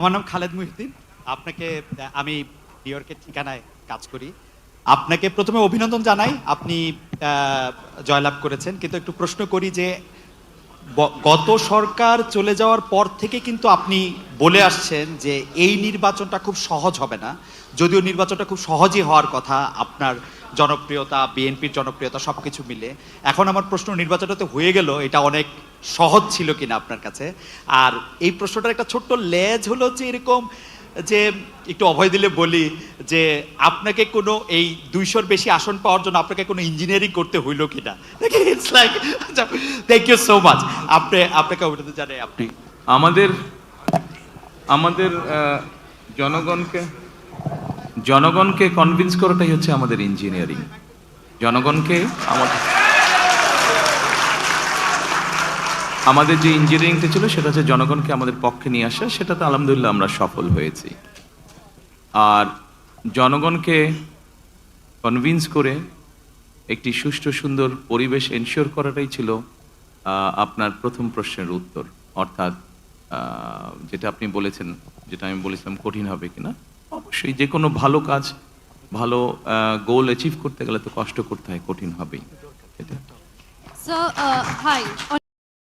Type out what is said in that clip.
আমার নাম খালেদ মুহিউদ্দিন। আপনাকে আমি নিউ ইয়র্কের ঠিকানায় কাজ করি। আপনাকে প্রথমে অভিনন্দন জানাই। আপনি জয়লাভ করেছেন। কিন্তু একটু প্রশ্ন করি যে গত সরকার চলে যাওয়ার পর থেকে কিন্তু আপনি বলে আসছেন যে এই নির্বাচনটা খুব সহজ হবে না। যদিও নির্বাচনটা খুব সহজই হওয়ার কথা আপনার জনপ্রিয়তা, বিএনপির জনপ্রিয়তা সবকিছু মিলে। এখন আমার প্রশ্ন নির্বাচনটা তো হয়ে গেল, এটা অনেক সহজ ছিল কিনা আপনার কাছে? আর এই প্রশ্নটার একটা ছোট্ট লেজ হলো যে এরকম যে একটু অভয় দিলে বলি যে আপনাকে কোনো এই ২০০-র বেশি আসন পাওয়ার জন্য আপনাকে কোনো ইঞ্জিনিয়ারিং করতে হইলো কিনা? It's like thank you so much. আপনাকে অভিনন্দন জানাই। আপনি আমাদের আমাদের জনগণকে জনগণকে কনভিন্স করাটাই হচ্ছে আমাদের ইঞ্জিনিয়ারিং। জনগণকে আমাদের যে ইঞ্জিনিয়ারিংটা ছিল সেটা হচ্ছে জনগণকে আমাদের পক্ষে নিয়ে আসা, সেটাতে আলহামদুলিল্লাহ আমরা সফল হয়েছি। আর জনগণকে কনভিন্স করে একটি সুষ্ঠু সুন্দর পরিবেশ এনশিওর করাটাই ছিল আপনার প্রথম প্রশ্নের উত্তর। অর্থাৎ যেটা আপনি বলেছেন, যেটা আমি বলেছিলাম কঠিন হবে কিনা, অবশ্যই যে কোনো ভালো কাজ, ভালো গোল অ্যাচিভ করতে গেলে তো কষ্ট করতে হয়, কঠিন হবেই। So, hi.